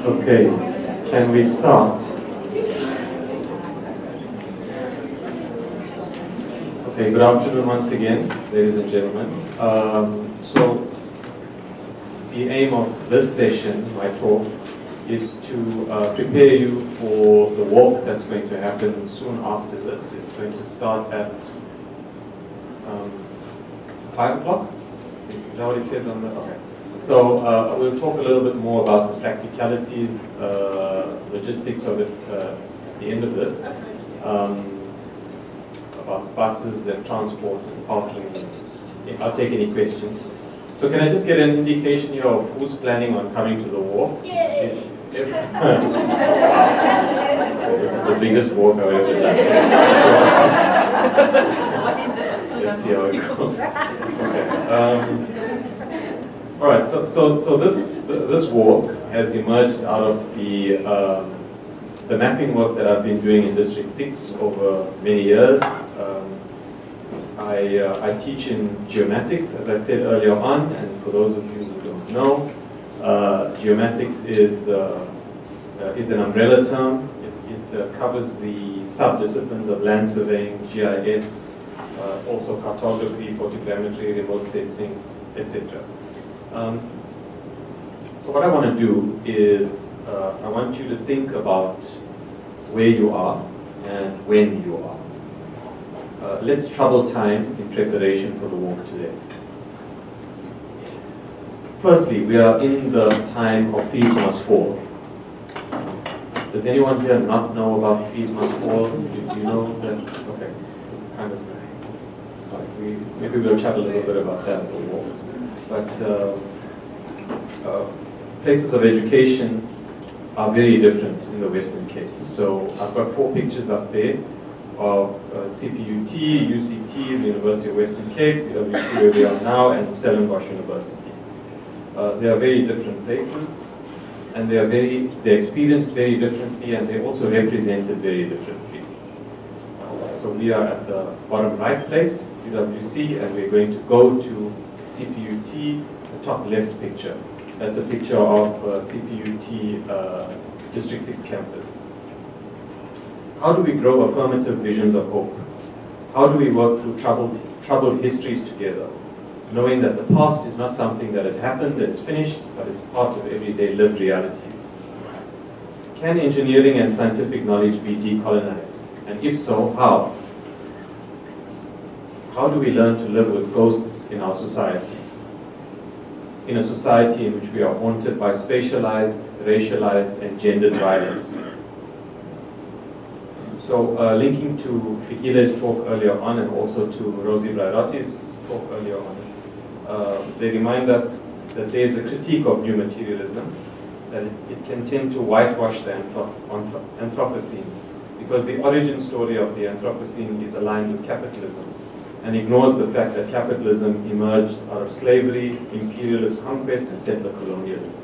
Okay, can we start? Okay, good afternoon once again, ladies and gentlemen. So, the aim of this session, my talk, is to prepare you for the walk that's going to happen soon after this. It's going to start at 5 o'clock? Is that what it says on the... Okay. So we'll talk a little bit more about the practicalities, logistics of it at the end of this, about buses and transport and parking. I'll take any questions. So can I just get an indication here of who's planning on coming to the walk? This is the biggest walk I've ever done. Let's see how it goes. Okay. All right, so this walk has emerged out of the mapping work that I've been doing in District 6 over many years. I teach in geomatics, as I said earlier on, and for those of you who don't know, geomatics is an umbrella term. It covers the sub-disciplines of land surveying, GIS, also cartography, photogrammetry, remote sensing, etc. So what I want to do is I want you to think about where you are and when you are. Let's trouble time in preparation for the walk today. Firstly, we are in the time of fees must fall. Does anyone here not know about fees must fall? Do you know that? Okay, kind of. Maybe we'll chat a little bit about that at the walk. But places of education are very different in the Western Cape. So I've got 4 pictures up there of CPUT, UCT, the University of Western Cape, UWC where we are now, and Stellenbosch University. They are very different places, and they're experienced very differently, and they're also represented very differently. So we are at the bottom right place, UWC, and we're going to go to CPUT, the top left picture. That's a picture of CPUT District 6 campus. How do we grow affirmative visions of hope? How do we work through troubled histories together, knowing that the past is not something that has happened and is finished, but is part of everyday lived realities? Can engineering and scientific knowledge be decolonized? And if so, how? How do we learn to live with ghosts in our society? In a society in which we are haunted by spatialized, racialized, and gendered violence. So linking to Fikile's talk earlier on, and also to Rosie Brairotti's talk earlier on, they remind us that there is a critique of new materialism, that it can tend to whitewash the Anthropocene, because the origin story of the Anthropocene is aligned with capitalism, and ignores the fact that capitalism emerged out of slavery, imperialist conquest, and settler colonialism.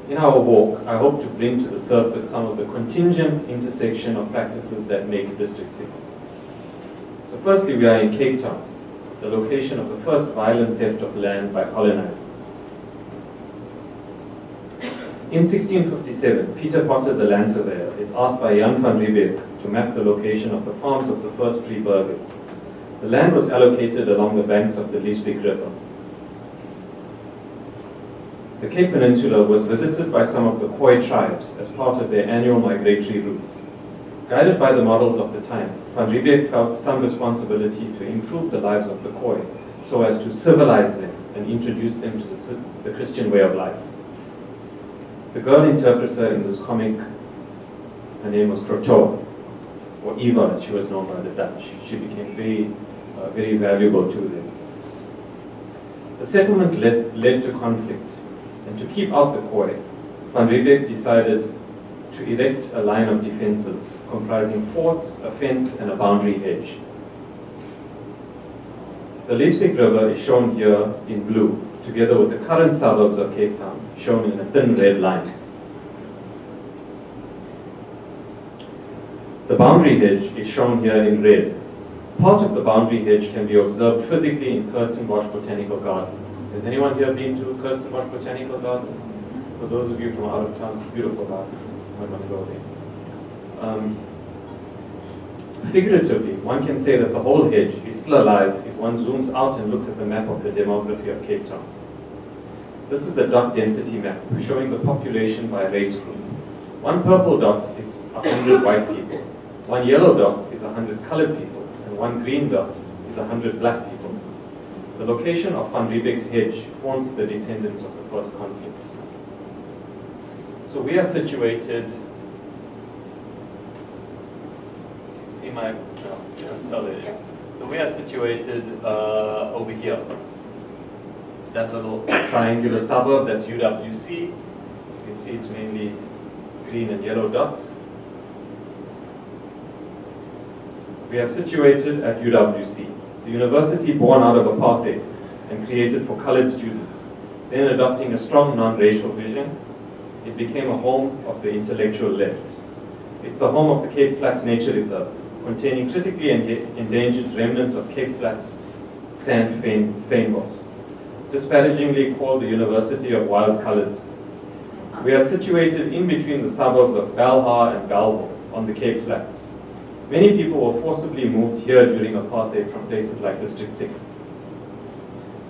In our walk, I hope to bring to the surface some of the contingent intersection of practices that make District 6. So firstly, we are in Cape Town, the location of the first violent theft of land by colonizers. In 1657, Peter Potter, the land surveyor, is asked by Jan van Riebeeck to map the location of the farms of the first free burghers. The land was allocated along the banks of the Liesbeek River. the Cape Peninsula was visited by some of the Khoi tribes as part of their annual migratory routes. Guided by the models of the time, Van Riebeeck felt some responsibility to improve the lives of the Khoi so as to civilize them and introduce them to the Christian way of life. The girl interpreter in this comic, her name was Kroto, or Eva as she was known by the Dutch. She became very valuable to them. The settlement led to conflict, and to keep out the Khoi, Van Riebeeck decided to erect a line of defenses comprising forts, a fence, and a boundary hedge. The Leesbeek River is shown here in blue, together with the current suburbs of Cape Town, shown in a thin red line. The boundary hedge is shown here in red. Part of the boundary hedge can be observed physically in Kirstenbosch Botanical Gardens. Has anyone here been to Kirstenbosch Botanical Gardens? For those of you from out of town, it's a beautiful garden. You might want to go there. Figuratively, one can say that the whole hedge is still alive if one zooms out and looks at the map of the demography of Cape Town. This is a dot density map showing the population by race group. One purple dot is 100 white people, one yellow dot is 100 colored people, and one green dot is 100 black people. The location of Van Riebeeck's hedge haunts the descendants of the first conflict. So we are situated, see my, no, you can't tell it. So we are situated over here. That little triangular suburb, that's UWC. You can see it's mainly green and yellow dots. We are situated at UWC, the university born out of apartheid and created for colored students. Then adopting a strong non-racial vision, it became a home of the intellectual left. It's the home of the Cape Flats Nature Reserve, containing critically endangered remnants of Cape Flats sand fynbos, disparagingly called the University of Wild Colors. We are situated in between the suburbs of Belhar and Bellville on the Cape Flats. Many people were forcibly moved here during apartheid from places like District 6.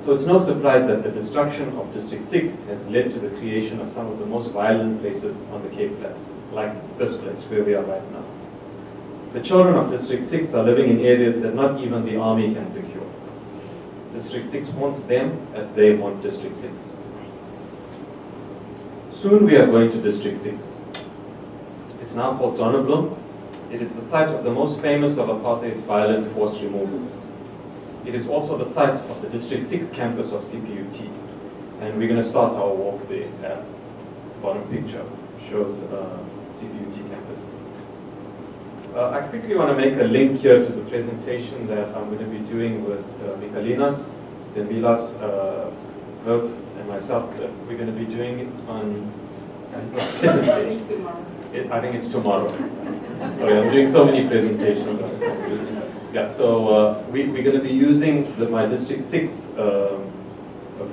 So it's no surprise that the destruction of District 6 has led to the creation of some of the most violent places on the Cape Flats, like this place where we are right now. The children of District 6 are living in areas that not even the army can secure. District 6 haunts them as they haunt District 6. Soon we are going to District 6. It's now called Zonneblom. It is the site of the most famous of apartheid's violent forced removals. It is also the site of the District 6 campus of CPUT. And we're going to start our walk there. Bottom picture shows CPUT campus. I quickly want to make a link here to the presentation that I'm going to be doing with Mikalinas, Zembilas, Verb, and myself. We're going to be doing it on presently. I think it's tomorrow. Sorry, I'm doing so many presentations. Yeah, so we're going to be using my District 6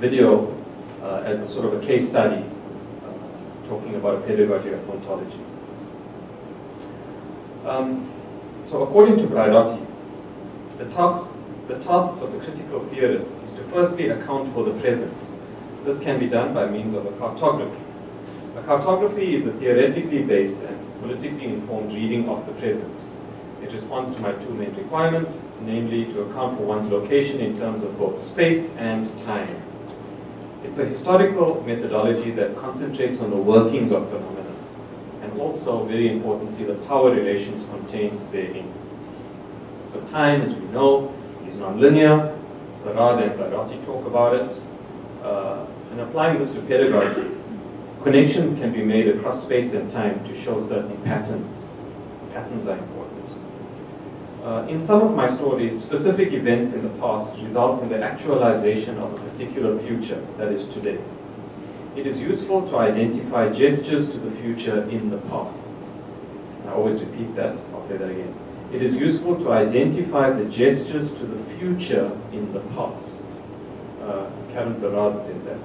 video as a sort of a case study, talking about a pedagogy of ontology. So according to Braidotti, the tasks of the critical theorist is to firstly account for the present. This can be done by means of a cartography. A cartography is a theoretically based and politically informed reading of the present. It responds to my two main requirements, namely to account for one's location in terms of both space and time. It's a historical methodology that concentrates on the workings of phenomena, and also, very importantly, the power relations contained therein. So time, as we know, is nonlinear. Farad and Braidotti talk about it. And applying this to pedagogy, connections can be made across space and time to show certain patterns. Patterns are important. In some of my stories, specific events in the past result in the actualization of a particular future, that is today. It is useful to identify gestures to the future in the past. I always repeat that, I'll say that again. It is useful to identify the gestures to the future in the past. Karen Barad said that.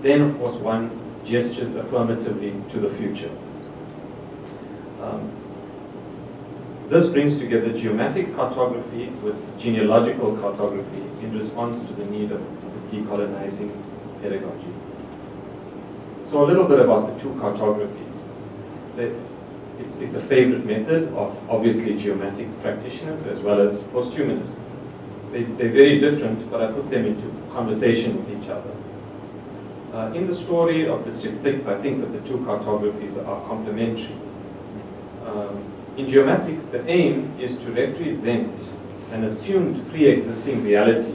Then, of course, one gestures affirmatively to the future. This brings together geomatics cartography with genealogical cartography in response to the need of decolonizing pedagogy. So a little bit about the two cartographies. It's a favorite method of obviously geomatics practitioners as well as posthumanists. They're very different, but I put them into conversation with each other. In the story of District 6, I think that the two cartographies are complementary. In geomatics, the aim is to represent an assumed pre-existing reality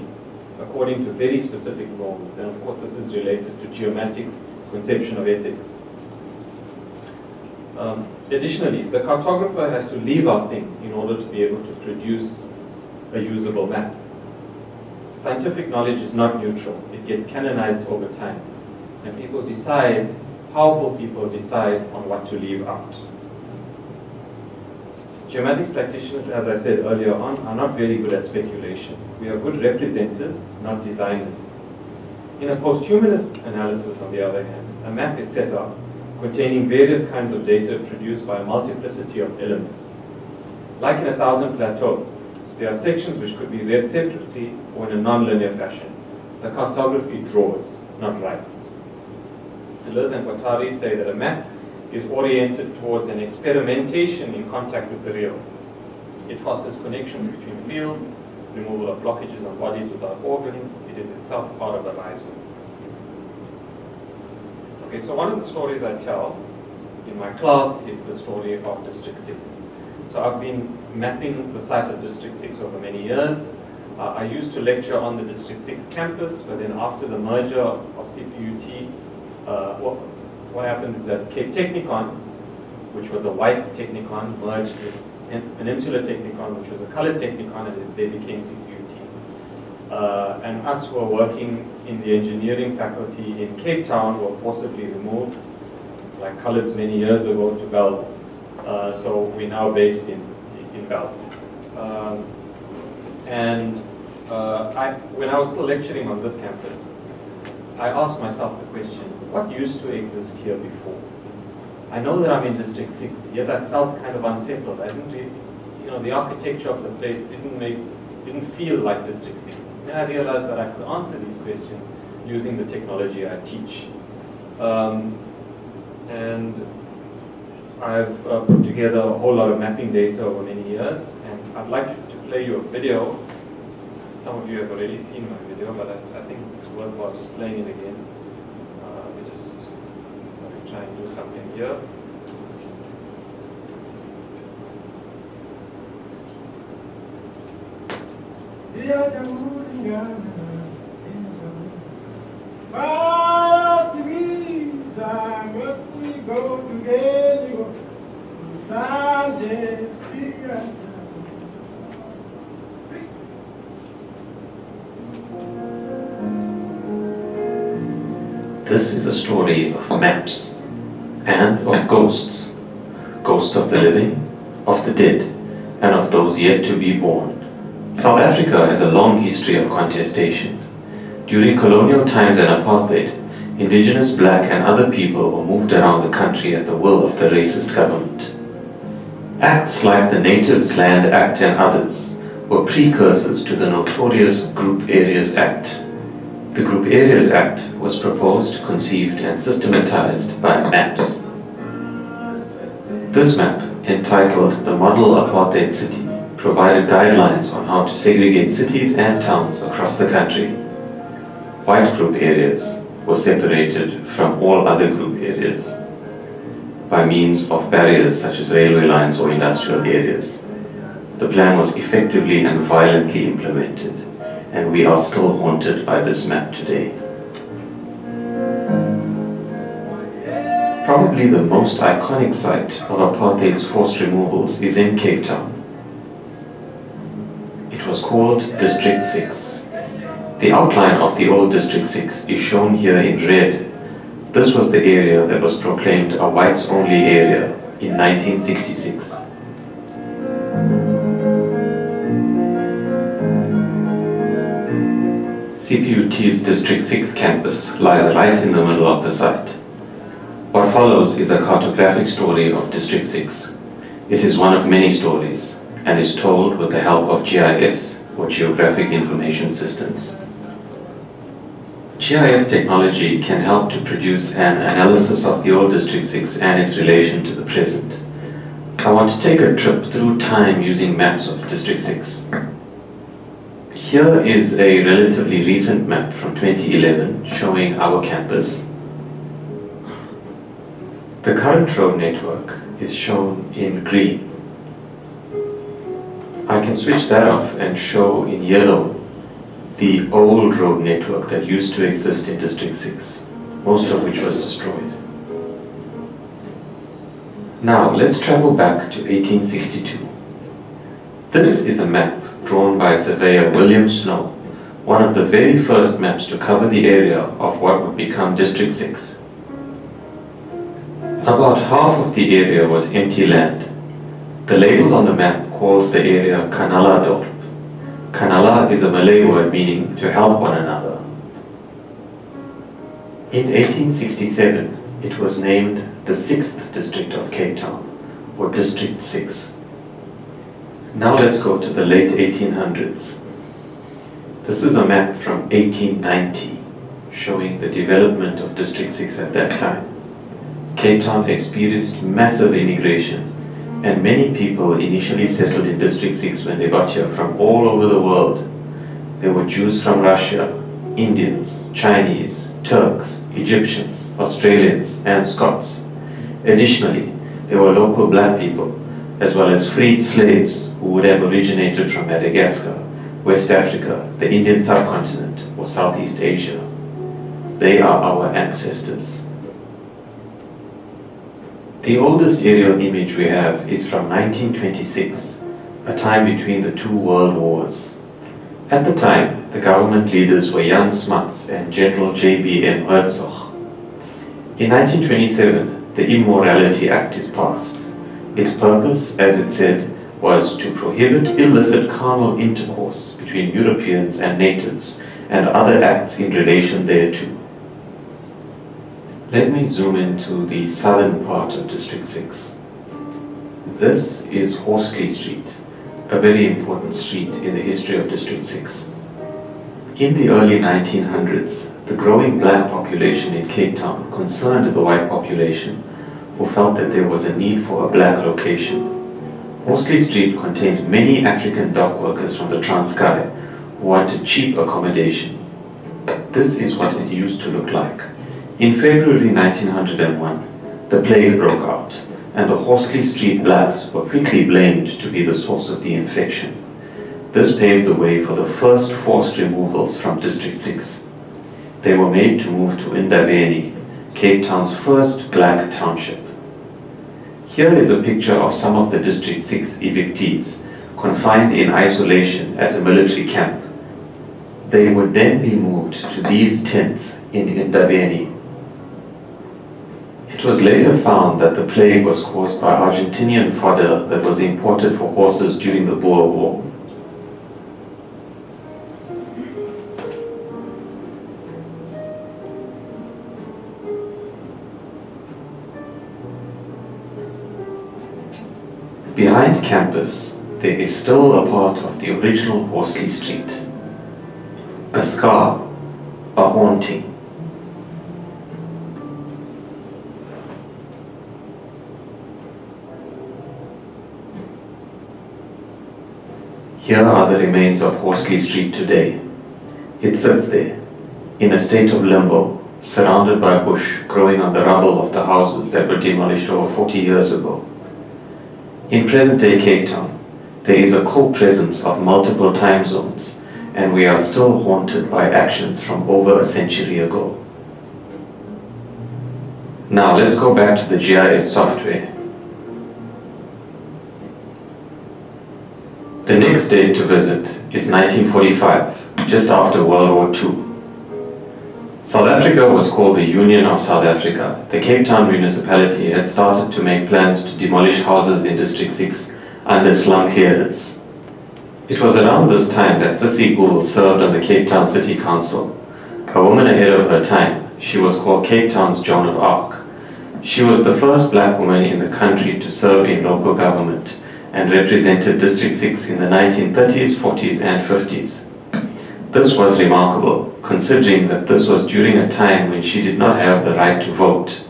according to very specific norms. And of course, this is related to geomatics' conception of ethics. Additionally, the cartographer has to leave out things in order to be able to produce a usable map. Scientific knowledge is not neutral. It gets canonized over time. And people decide, powerful people decide on what to leave out. Geomatics practitioners, as I said earlier on, are not very good at speculation. We are good representers, not designers. In a posthumanist analysis, on the other hand, a map is set up containing various kinds of data produced by a multiplicity of elements. Like in 1,000 Plateaus, there are sections which could be read separately or in a non-linear fashion. The cartography draws, not writes. Deleuze and Guattari say that a map is oriented towards an experimentation in contact with the real. It fosters connections between fields, removal of blockages on bodies without organs. It is itself part of a rhizome. Okay, so one of the stories I tell in my class is the story of District 6. So I've been mapping the site of District 6 over many years. I used to lecture on the District 6 campus, but then after the merger of CPUT, what happened is that Cape Technicon, which was a white Technicon, merged with Peninsula Technicon, which was a colored Technicon, and they became CPUT. And us who were working in the engineering faculty in Cape Town were forcibly removed, like coloreds many years ago, to Belleville. So we're now based in Belleville. When I was still lecturing on this campus, I asked myself the question, what used to exist here before? I know that I'm in District 6, yet I felt kind of unsettled. I didn't really, the architecture of the place didn't feel like District 6. Then I realized that I could answer these questions using the technology I teach. And I've put together a whole lot of mapping data over many years, and I'd like to play you a video. Some of you have already seen my video, but I think it's worthwhile just playing it again. Let me just try and do something here. This is a story of maps and of ghosts. Ghosts of the living, of the dead, and of those yet to be born. South Africa has a long history of contestation. During colonial times and apartheid, indigenous, black and other people were moved around the country at the will of the racist government. Acts like the Natives Land Act and others were precursors to the notorious Group Areas Act. The Group Areas Act was proposed, conceived and systematized by MAPS. This map, entitled The Model Apartheid City, provided guidelines on how to segregate cities and towns across the country. White group areas were separated from all other group areas by means of barriers such as railway lines or industrial areas. The plan was effectively and violently implemented, and we are still haunted by this map today. Probably the most iconic site of apartheid's forced removals is in Cape Town. It was called District 6. The outline of the old District 6 is shown here in red. This was the area that was proclaimed a whites-only area in 1966. CPUT's District 6 campus lies right in the middle of the site. What follows is a cartographic story of District 6. It is one of many stories, and is told with the help of GIS, or Geographic Information Systems. GIS technology can help to produce an analysis of the old District 6 and its relation to the present. I want to take a trip through time using maps of District 6. Here is a relatively recent map from 2011 showing our campus. The current road network is shown in green. I can switch that off and show in yellow the old road network that used to exist in District 6, most of which was destroyed. Now let's travel back to 1862. This is a map drawn by surveyor William Snow, one of the very first maps to cover the area of what would become District 6. About half of the area was empty land. The label on the map calls the area Kanala Dorp. Kanala is a Malay word meaning to help one another. In 1867, it was named the 6th district of Cape Town, or District 6. Now let's go to the late 1800s. This is a map from 1890, showing the development of District 6 at that time. Cape Town experienced massive immigration, and many people initially settled in District 6 when they got here from all over the world. There were Jews from Russia, Indians, Chinese, Turks, Egyptians, Australians, and Scots. Additionally, there were local black people, as well as freed slaves who would have originated from Madagascar, West Africa, the Indian subcontinent, or Southeast Asia. They are our ancestors. The oldest aerial image we have is from 1926, a time between the two world wars. At the time, the government leaders were Jan Smuts and General J.B.M. Herzog. In 1927, the Immorality Act is passed. Its purpose, as it said, was to prohibit illicit carnal intercourse between Europeans and natives and other acts in relation thereto. Let me zoom into the southern part of District 6. This is Horsley Street, a very important street in the history of District 6. In the early 1900s, the growing black population in Cape Town concerned the white population, who felt that there was a need for a black location. Horsley Street contained many African dock workers from the Transkei who wanted cheap accommodation. This is what it used to look like. In February 1901, the plague broke out, and the Horsley Street blacks were quickly blamed to be the source of the infection. This paved the way for the first forced removals from District 6. They were made to move to Indabeni, Cape Town's first black township. Here is a picture of some of the District 6 evictees, confined in isolation at a military camp. They would then be moved to these tents in Indabeni. It was later found that the plague was caused by Argentinian fodder that was imported for horses during the Boer War. Behind campus, there is still a part of the original Horsley Street. A scar, a haunting. Here are the remains of Horsley Street today. It sits there, in a state of limbo, surrounded by bush growing on the rubble of the houses that were demolished over 40 years ago. In present-day Cape Town, there is a co-presence of multiple time zones, and we are still haunted by actions from over a century ago. Now let's go back to the GIS software. The next date to visit is 1945, just after World War II. South Africa was called the Union of South Africa. The Cape Town municipality had started to make plans to demolish houses in District 6 under slum clearance. It was around this time that Sissy Gould served on the Cape Town City Council. A woman ahead of her time, she was called Cape Town's Joan of Arc. She was the first black woman in the country to serve in local government and represented District 6 in the 1930s, 40s and 50s. This was remarkable, considering that this was during a time when she did not have the right to vote.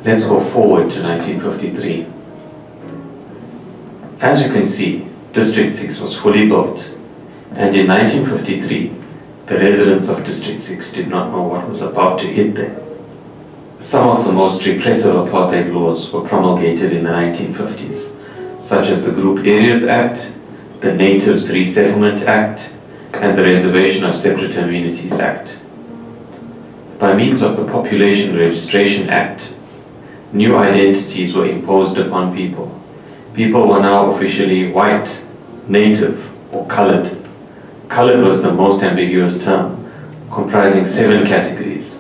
Let's go forward to 1953. As you can see, District 6 was fully built, and in 1953, the residents of District 6 did not know what was about to hit them. Some of the most repressive apartheid laws were promulgated in the 1950s, such as the Group Areas Act, the Natives Resettlement Act, and the Reservation of Separate Communities Act. By means of the Population Registration Act, new identities were imposed upon people. People were now officially white, native, or colored. Colored was the most ambiguous term, comprising 7 categories.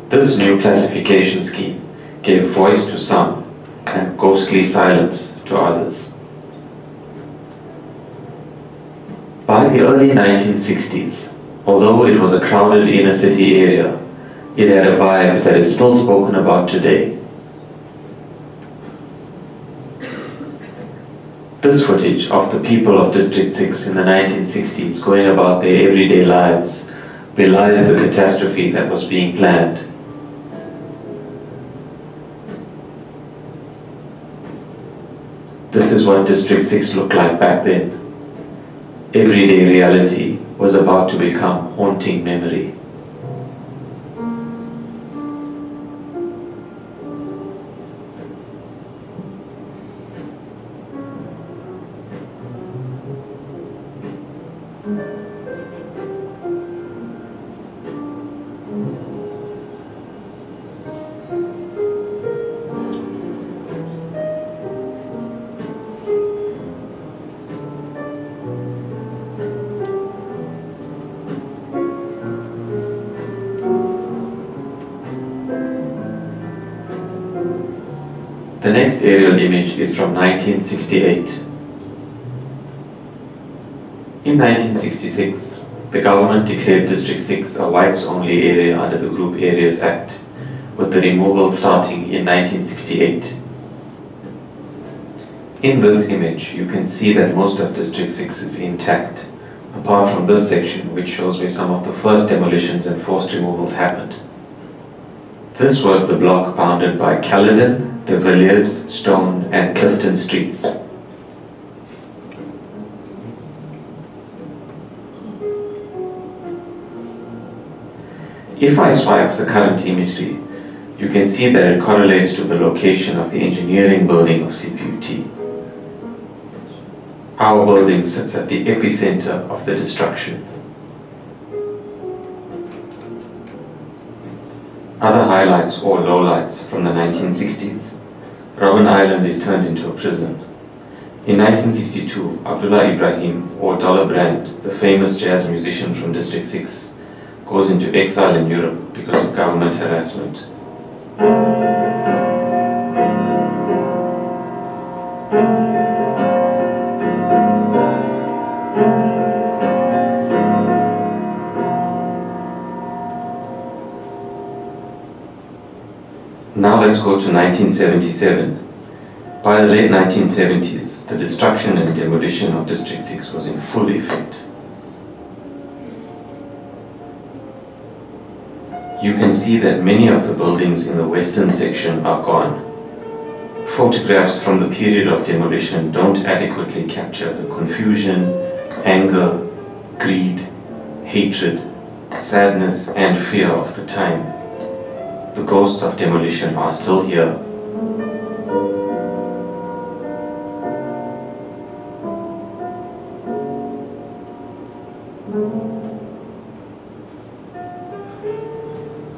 This new classification scheme gave voice to some and ghostly silence to others. By the early 1960s, although it was a crowded inner city area, it had a vibe that is still spoken about today. This footage of the people of District 6 in the 1960s going about their everyday lives belies the catastrophe that was being planned. This is what District 6 looked like back then. Everyday reality was about to become haunting memory. The next aerial image is from 1968. In 1966, the government declared District 6 a whites-only area under the Group Areas Act, with the removal starting in 1968. In this image, you can see that most of District 6 is intact, apart from this section which shows where some of the first demolitions and forced removals happened. This was the block bounded by Caledon, De Villiers, Stone and Clifton streets. If I swipe the current imagery, you can see that it correlates to the location of the engineering building of CPUT. Our building sits at the epicenter of the destruction. Other highlights or lowlights from the 1960s. Robben Island is turned into a prison. In 1962, Abdullah Ibrahim, or Dollar Brand, the famous jazz musician from District 6, goes into exile in Europe because of government harassment. Now let's go to 1977. By the late 1970s, the destruction and demolition of District 6 was in full effect. You can see that many of the buildings in the western section are gone. Photographs from the period of demolition don't adequately capture the confusion, anger, greed, hatred, sadness, and fear of the time. The ghosts of demolition are still here.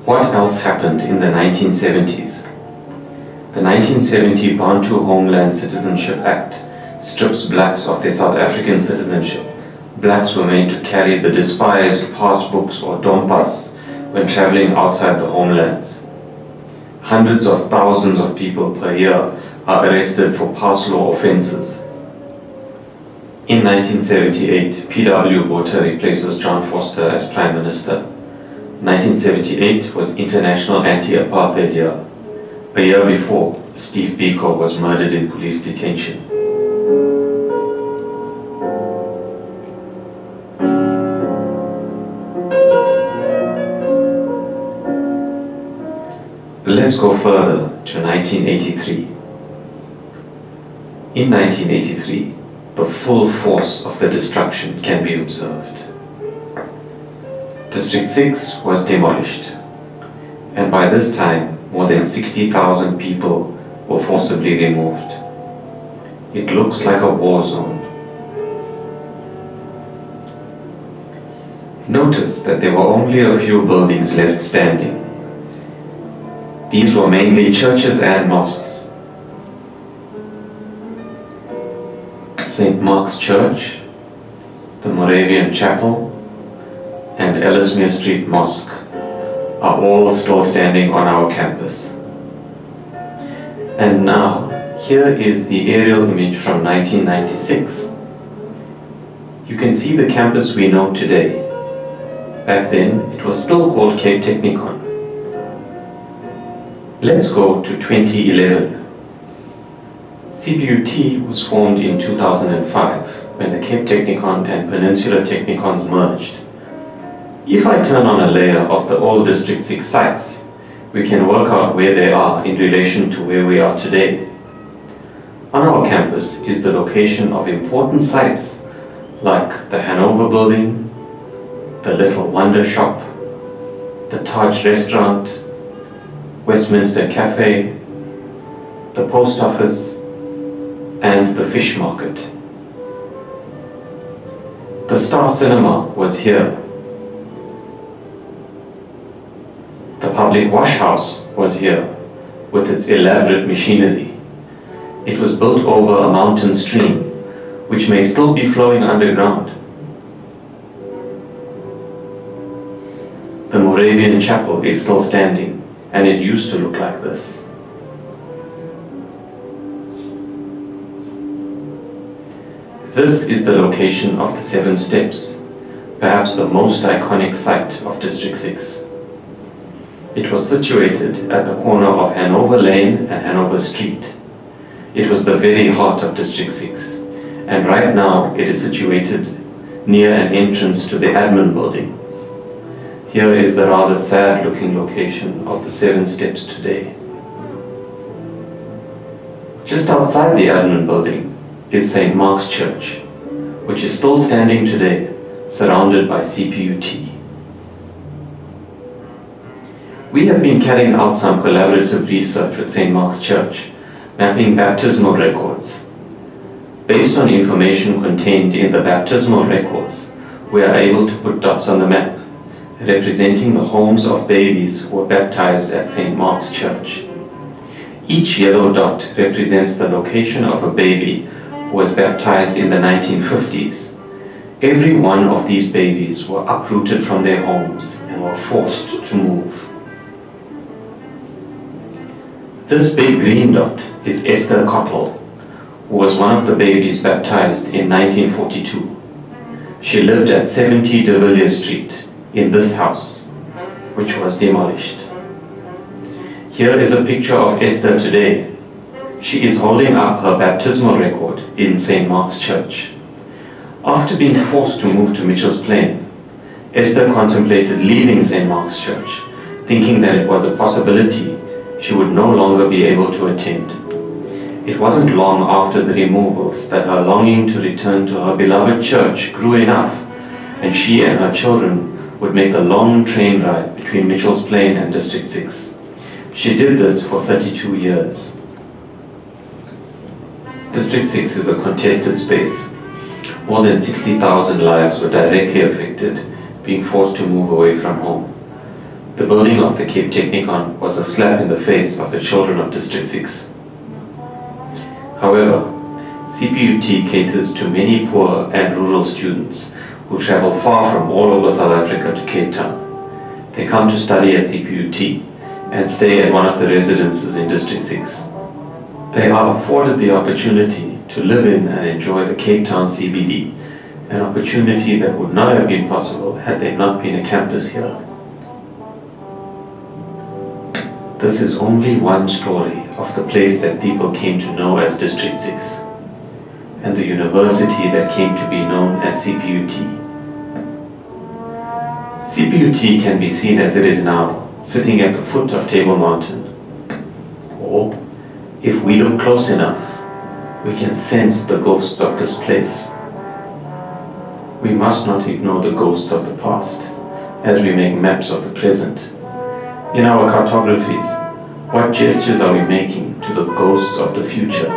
What else happened in the 1970s? The 1970 Bantu Homeland Citizenship Act strips blacks of their South African citizenship. Blacks were made to carry the despised passbooks or dompas when traveling outside the homelands. Hundreds of thousands of people per year are arrested for pass law offences. In 1978, P.W. Botha replaces John Vorster as Prime Minister. 1978 was International Anti-Apartheid Year. A year before, Steve Biko was murdered in police detention. Let's go further to 1983. In 1983, the full force of the destruction can be observed. District 6 was demolished, and by this time, more than 60,000 people were forcibly removed. It looks like a war zone. Notice that there were only a few buildings left standing. These were mainly churches and mosques. St. Mark's Church, the Moravian Chapel, and Ellesmere Street Mosque are all still standing on our campus. And now, here is the aerial image from 1996. You can see the campus we know today. Back then, it was still called Cape Technikon. Let's go to 2011. CPUT was formed in 2005 when the Cape Technikon and Peninsula Technikons merged. If I turn on a layer of the old District 6 sites, we can work out where they are in relation to where we are today. On our campus is the location of important sites like the Hanover Building, the Little Wonder Shop, the Taj Restaurant, Westminster Cafe, the Post Office, and the Fish Market. The Star Cinema was here. The public wash house was here with its elaborate machinery. It was built over a mountain stream which may still be flowing underground. The Moravian Chapel is still standing, and it used to look like this. This is the location of the 7 Steps, perhaps the most iconic site of District 6. It was situated at the corner of Hanover Lane and Hanover Street. It was the very heart of District 6, and right now it is situated near an entrance to the admin building. Here is the rather sad-looking location of the 7 Steps today. Just outside the admin building is St. Mark's Church, which is still standing today, surrounded by CPUT. We have been carrying out some collaborative research with St. Mark's Church, mapping baptismal records. Based on information contained in the baptismal records, we are able to put dots on the map, representing the homes of babies who were baptized at St. Mark's Church. Each yellow dot represents the location of a baby who was baptized in the 1950s. Every one of these babies were uprooted from their homes and were forced to move. This big green dot is Esther Cottle, who was one of the babies baptized in 1942. She lived at 70 de Villiers Street in this house, which was demolished. Here is a picture of Esther today. She is holding up her baptismal record in St. Mark's Church. After being forced to move to Mitchell's Plain, Esther contemplated leaving St. Mark's Church, thinking that it was a possibility she would no longer be able to attend. It wasn't long after the removals that her longing to return to her beloved church grew enough, and she and her children would make the long train ride between Mitchell's Plain and District 6. She did this for 32 years. District 6 is a contested space. More than 60,000 lives were directly affected, being forced to move away from home. The building of the Cape Technikon was a slap in the face of the children of District 6. However, CPUT caters to many poor and rural students who travel far from all over South Africa to Cape Town. They come to study at CPUT and stay at one of the residences in District 6. They are afforded the opportunity to live in and enjoy the Cape Town CBD, an opportunity that would not have been possible had there not been a campus here. This is only one story of the place that people came to know as District 6, and the university that came to be known as CPUT. CPUT can be seen as it is now, sitting at the foot of Table Mountain, or if we look close enough, we can sense the ghosts of this place. We must not ignore the ghosts of the past as we make maps of the present. In our cartographies, what gestures are we making to the ghosts of the future?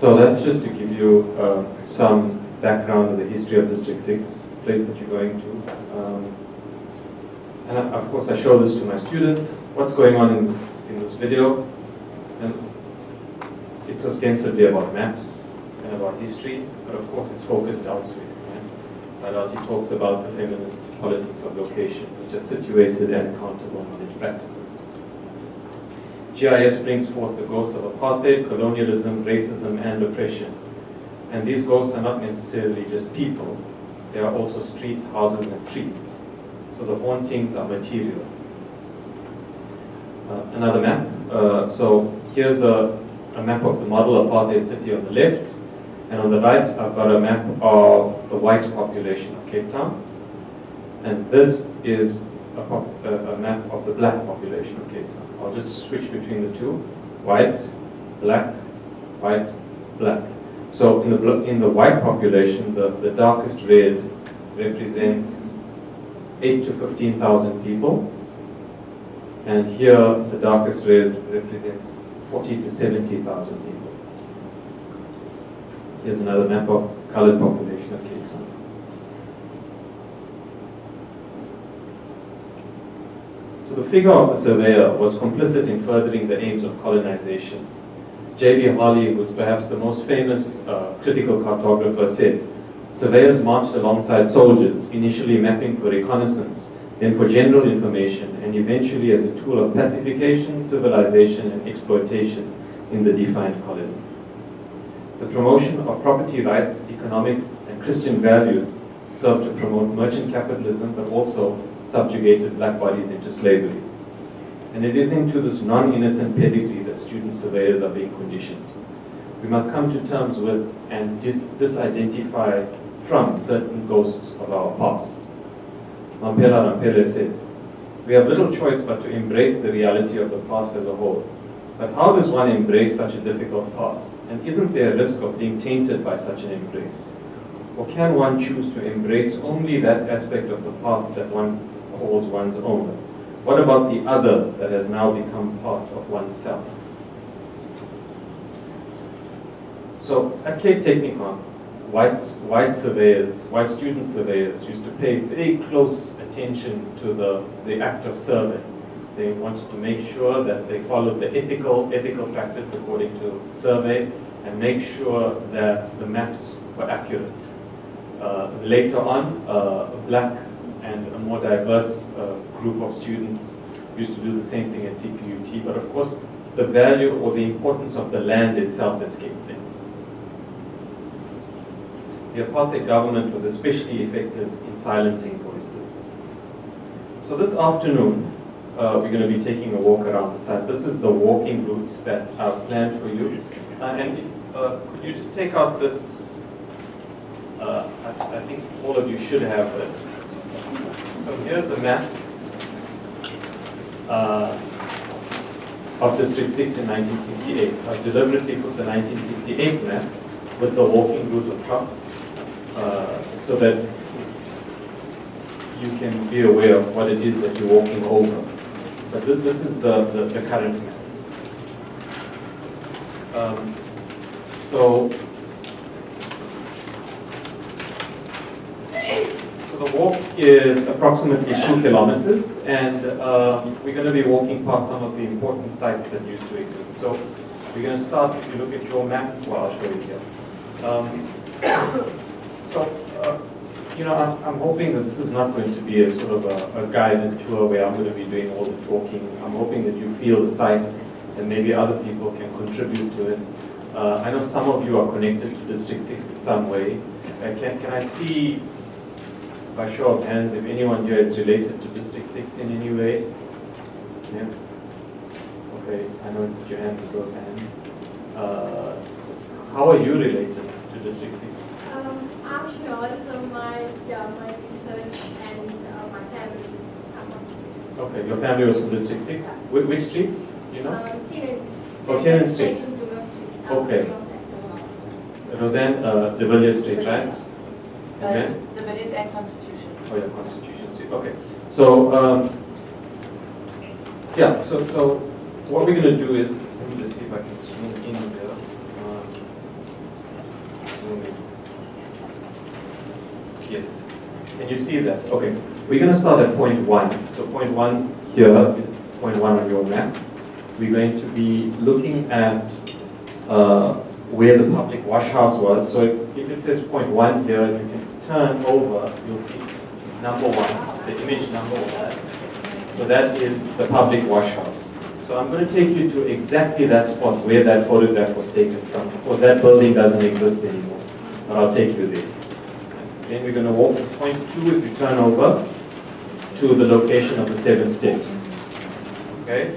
So that's just to give you some background of the history of District 6, the place that you're going to. And of course I show this to my students, what's going on in this video. And it's ostensibly about maps and about history, but of course it's focused elsewhere. Right? Biology talks about the feminist politics of location, which are situated and accountable knowledge practices. GIS brings forth the ghosts of apartheid, colonialism, racism, and oppression. And these ghosts are not necessarily just people. They are also streets, houses, and trees. So the hauntings are material. Another map. So here's a map of the model apartheid city on the left. And on the right, I've got a map of the white population of Cape Town. And this is a map of the black population of Cape Town. I'll just switch between the two. White, black, black. So in the white population, the darkest red represents 8 to 15,000 people. And here, the darkest red represents 40 to 70,000 people. Here's another map of colored population of Cape Town. So the figure of the surveyor was complicit in furthering the aims of colonization. J.B. Harley, who was perhaps the most famous critical cartographer, said, "Surveyors marched alongside soldiers, initially mapping for reconnaissance, then for general information, and eventually as a tool of pacification, civilization, and exploitation in the defined colonies." The promotion of property rights, economics, and Christian values served to promote merchant capitalism, but also subjugated black bodies into slavery. And it is into this non-innocent pedigree that student surveyors are being conditioned. We must come to terms with and disidentify from certain ghosts of our past. Mampela Rampele said, "We have little choice but to embrace the reality of the past as a whole. But how does one embrace such a difficult past? And isn't there a risk of being tainted by such an embrace? Or can one choose to embrace only that aspect of the past that one calls one's own? What about the other that has now become part of oneself?" So at Cape Technikon, white surveyors, white student surveyors used to pay very close attention to the act of survey. They wanted to make sure that they followed the ethical practice according to survey and make sure that the maps were accurate. Later on, a black and a more diverse group of students used to do the same thing at CPUT, but of course the value or the importance of the land itself escaped them. The apartheid government was especially effective in silencing voices. So this afternoon, we're going to be taking a walk around the site. This is the walking routes that I've planned for you. And if, could you just take out this, I think all of you should have it. So here's a map of District 6 in 1968. I've deliberately put the 1968 map with the walking route of Trop, so that you can be aware of what it is that you're walking over. But this is the current map. So the walk is approximately 2 kilometers, and we're going to be walking past some of the important sites that used to exist. So we're going to start, if you look at your map, well, I'll show you here. So you know, I'm hoping that this is not going to be a sort of a guided tour where I'm going to be doing all the talking. I'm hoping that you feel the site and maybe other people can contribute to it. I know some of you are connected to District 6 in some way. Can I see, by show of hands, if anyone here is related to District 6 in any way? Yes? Okay, I know your hand is Roseanne. How are you related to District 6? I'm sure, so my research and my family come from District 6. Okay, your family was from District 6? Which street? You know? Tenen. Oh, Tenen Street. Okay. Roseanne, De Villiers Street, right? Okay. De Villiers and Constitution. Oh yeah, Constitution Street. Okay. So, yeah, so what we're going to do is, let me just see if I can zoom in there. Yes. Can you see that? Okay. We're going to start at point 1. So point 1 here is point 1 on your map. We're going to be looking at where the public wash house was. So if it says point 1 here, you can turn over, you'll see number 1, the image number 1. So that is the public wash house. So I'm going to take you to exactly that spot where that photograph was taken from. Of course, that building doesn't exist anymore, but I'll take you there. Then we're going to walk to point 2 if you turn over to the location of the 7 steps. Okay?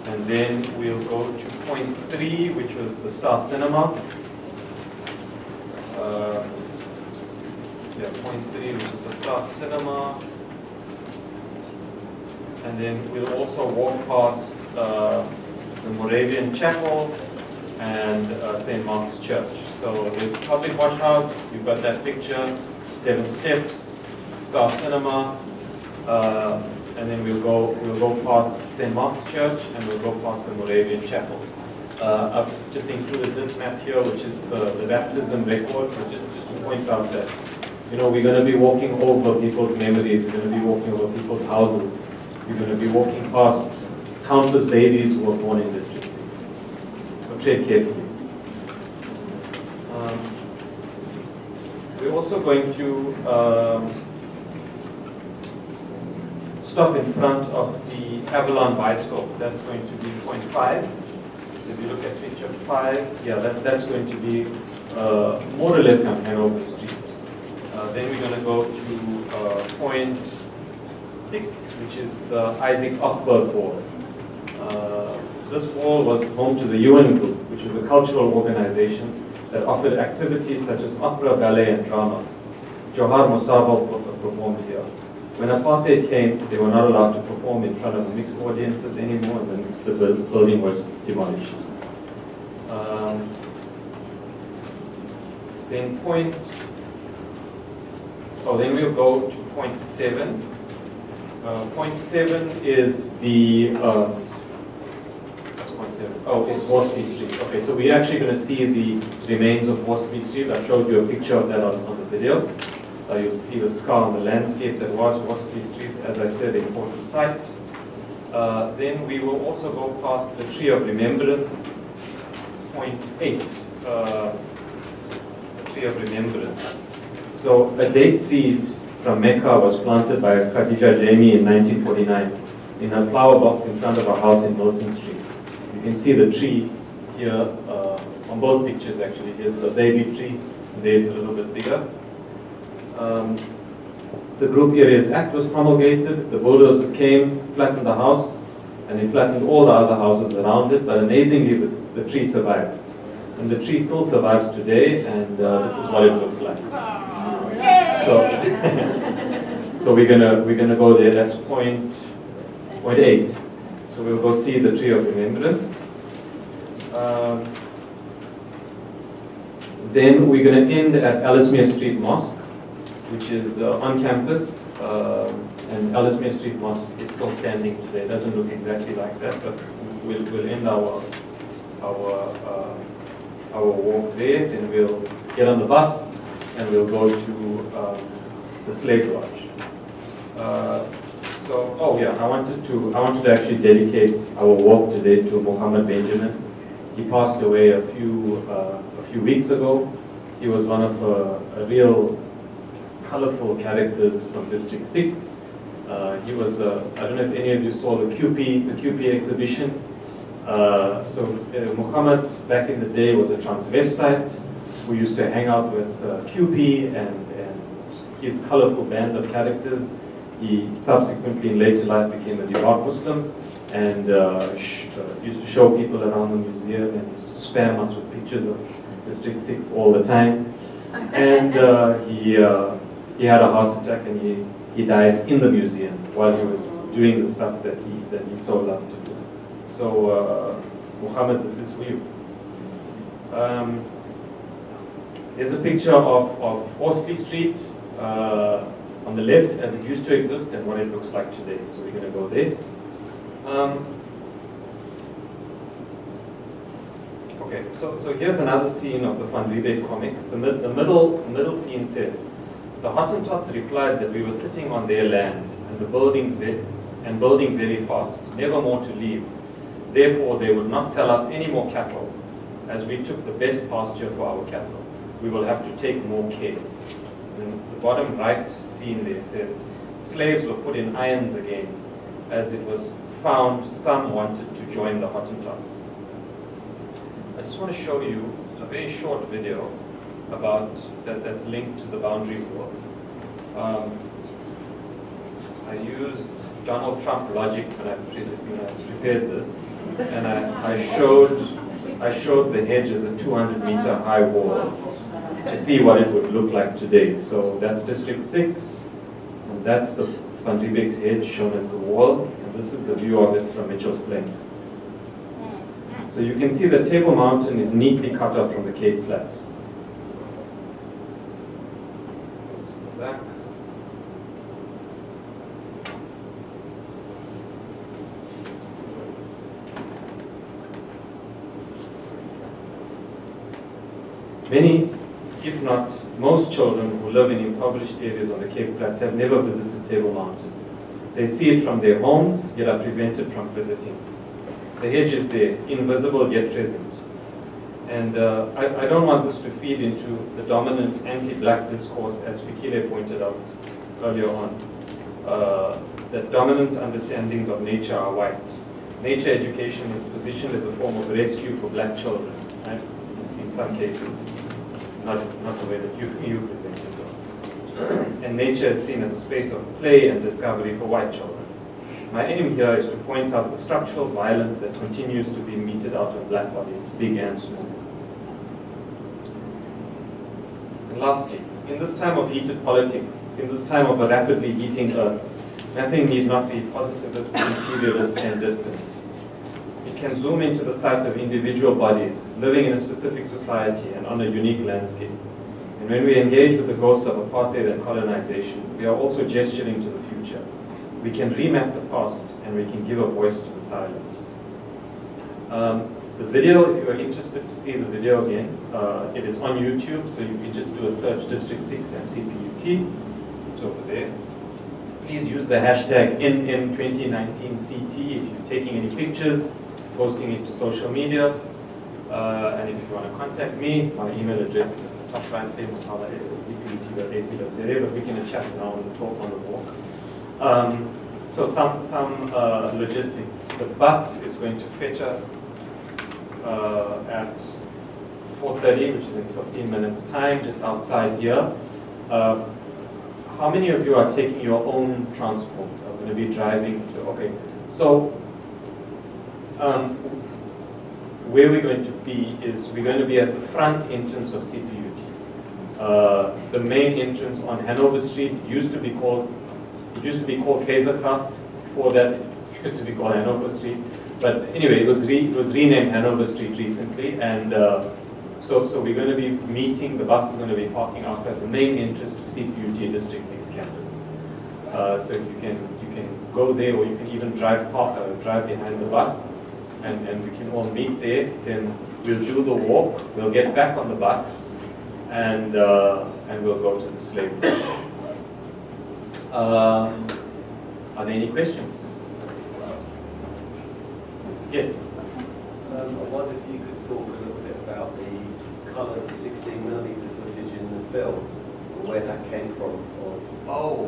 And then we'll go to point 3, which was the Star Cinema. Yeah, point 3, which is the Star Cinema. And then we'll also walk past the Moravian Chapel and St. Mark's Church. So there's the public wash house, you've got that picture, 7 steps, Star Cinema, and then we'll go past St. Mark's Church and we'll go past the Moravian Chapel. I've just included this map here, which is the baptism record, so just to point out that, you know, we're going to be walking over people's memories, we're going to be walking over people's houses, we're going to be walking past countless babies who were born in District 6. So tread carefully. We're also going to stop in front of the Avalon Bioscope. That's going to be point 5. So if you look at picture 5, yeah, that's going to be more or less on Hanover Street. Then we're going to go to point 6, which is the Isaac Ochberg Hall. This hall was home to the UN Group, which is a cultural organization that offered activities such as opera, ballet, and drama. Johar Mosabo performed here. When apartheid came, they were not allowed to perform in front of mixed audiences anymore, and then the building was demolished. Then we'll go to point 7. Point 7 is the, what's point 7? Oh, it's Horsby Street. Okay, so we're actually going to see the remains of Horsby Street. I showed you a picture of that on the video. You'll see the scar on the landscape that was Horsby Street, as I said, important site. Then we will also go past the Tree of Remembrance, point 8, the Tree of Remembrance. So a date seed from Mecca was planted by Khadija Jamie in 1949 in her flower box in front of her house in Milton Street. You can see the tree here on both pictures actually. Here's the baby tree, there it's a little bit bigger. The Group Areas Act was promulgated, the bulldozers came, flattened the house, and they flattened all the other houses around it, but amazingly the tree survived. And the tree still survives today, and this is what it looks like. So we're gonna go there. That's point 8. So we'll go see the Tree of Remembrance. Then we're gonna end at Ellesmere Street Mosque, which is on campus, and Ellesmere Street Mosque is still standing today. It doesn't look exactly like that, but we'll end our walk there. Then we'll get on the bus and we'll go to the Slave Lodge. I wanted to actually dedicate our walk today to Muhammad Benjamin. He passed away a few weeks ago. He was one of a real colorful characters from District 6. He was, I don't know if any of you saw the QP exhibition. Muhammad back in the day was a transvestite who used to hang out with QP and his colorful band of characters. He subsequently in later life became a devout Muslim and used to show people around the museum and used to spam us with pictures of District 6 all the time. And he had a heart attack and he died in the museum while he was doing the stuff that he so loved to do. So, Muhammad, this is for you. There's a picture of Horsley Street on the left as it used to exist and what it looks like today. So we're going to go there. Okay, so here's another scene of the Van Riebeeck comic. The middle scene says, "The Hottentots replied that we were sitting on their land and building very fast, never more to leave. Therefore, they would not sell us any more cattle, as we took the best pasture for our cattle. We will have to take more care." And the bottom right scene there says, "Slaves were put in irons again, as it was found some wanted to join the Hottentots." I just want to show you a very short video about that's linked to the boundary wall. I used Donald Trump logic when I prepared this, and I showed the hedge as a 200-meter high wall to see what it would look like today. So that's District 6, and that's the Van Riebeeck's hedge shown as the wall, and this is the view of it from Mitchell's Plain. So you can see that Table Mountain is neatly cut out from the Cape Flats. Let's go back. Many, if not most children who live in impoverished areas on the Cape Flats have never visited Table Mountain. They see it from their homes, yet are prevented from visiting. The hedge is there, invisible yet present. And I don't want this to feed into the dominant anti-black discourse, as Fikile pointed out earlier on, that dominant understandings of nature are white. Nature education is positioned as a form of rescue for black children, right? In some cases. Not the way that you present it. And nature is seen as a space of play and discovery for white children. My aim here is to point out the structural violence that continues to be meted out on black bodies, big and small. And lastly, in this time of heated politics, in this time of a rapidly heating earth, mapping need not be positivist, imperialist, and distant. It can zoom into the sight of individual bodies living in a specific society and on a unique landscape. And when we engage with the ghosts of apartheid and colonization, we are also gesturing to the future. We can remap the past and we can give a voice to the silenced. The video, if you are interested to see the video again, it is on YouTube, so you can just do a search District 6 and CPUT. It's over there. Please use the hashtag NM2019CT if you're taking any pictures, posting it to social media. And if you want to contact me, my email address is at the top right there, muhammad@cput.ac.za, but we can chat now on the talk on the walk. So some logistics. The bus is going to fetch us at 4:30, which is in 15 minutes time, just outside here. How many of you are taking your own transport? Are going to be driving to, okay. So where we're going to be is we're going to be at the front entrance of CPUT. The main entrance on Hanover Street used to be called Kaisergracht. Before that, it used to be called Hanover Street. But anyway, it was renamed Hanover Street recently, and so we're going to be meeting. The bus is going to be parking outside the main entrance to CPUT District 6 campus. So you can go there, or you can even drive behind the bus, and we can all meet there. Then we'll do the walk. We'll get back on the bus, and we'll go to the slave lodge. Are there any questions? Yes? I wonder if you could talk a little bit about the coloured 16mm footage in the film, where that came from,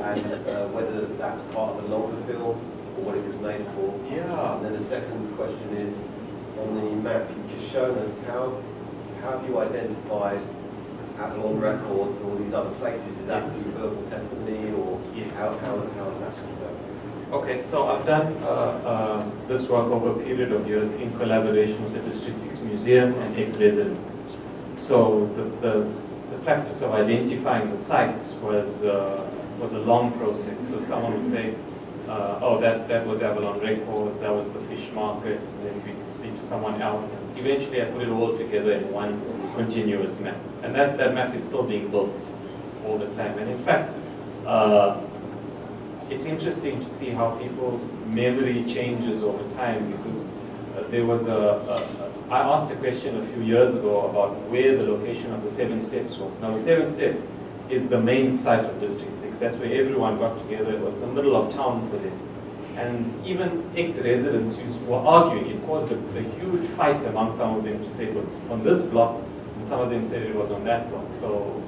and whether that's part of a longer film or what it was made for. Yeah. And then the second question is, on the map you've just shown us, how have you identified Avalon Records or these other places? Is that through verbal testimony, or how is that going? Okay, so I've done this work over a period of years in collaboration with the District 6 Museum and ex-residents. So the practice of identifying the sites was a long process. So someone would say, oh, that was Avalon Records, that was the fish market, and then we could speak to someone else. And eventually I put it all together in one continuous map. And that map is still being built all the time. And in fact, it's interesting to see how people's memory changes over time, because there was I asked a question a few years ago about where the location of the 7 Steps was. Now the 7 Steps is the main site of District 6. That's where everyone got together. It was the middle of town for them. And even ex-residents were arguing. It caused a huge fight among some of them to say it was on this block, and some of them said it was on that block. So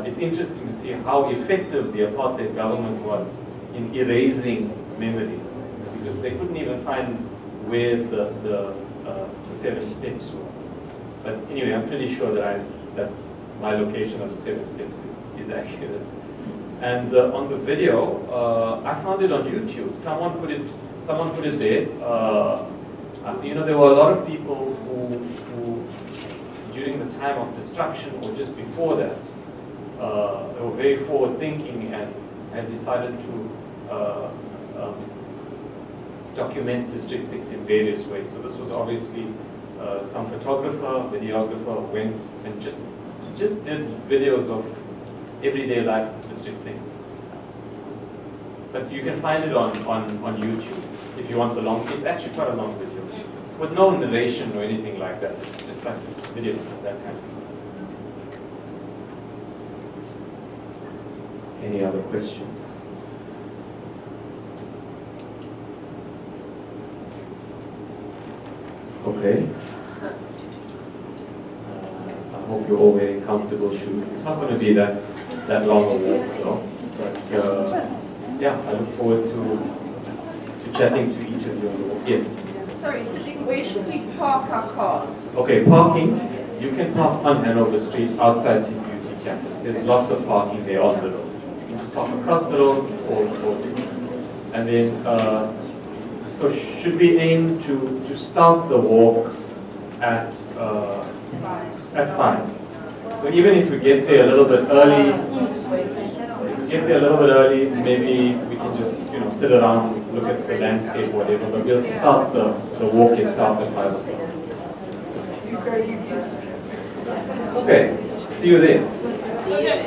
it's interesting to see how effective the apartheid government was in erasing memory, because they couldn't even find where the 7 Steps were. But anyway, I'm pretty sure that my location of the 7 Steps is accurate. And on the video, I found it on YouTube. Someone put it there. You know, there were a lot of people who during the time of destruction or just before that, they were very forward-thinking and had decided to document District 6 in various ways. So this was obviously some photographer, videographer went and just did videos of everyday life of District 6. But you can find it on YouTube if you want the long. It's actually quite a long video with no narration or anything like that. It's just like this video, that kind of stuff. Any other questions? Okay. I hope you're all wearing comfortable shoes. It's not going to be that long a walk, though. But yeah, I look forward to chatting to each of you on the walk. Yes. Sorry, so where should we park our cars? Okay, parking. You can park on Hanover Street outside CPUT campus. There's lots of parking there on the road. You can just park across the road or and then. So should we aim to start the walk at 5? So even if we get there a little bit early, maybe we can just sit around, look at the landscape, whatever. But we'll start the walk itself at 5 o'clock. Okay, see you there. See you there.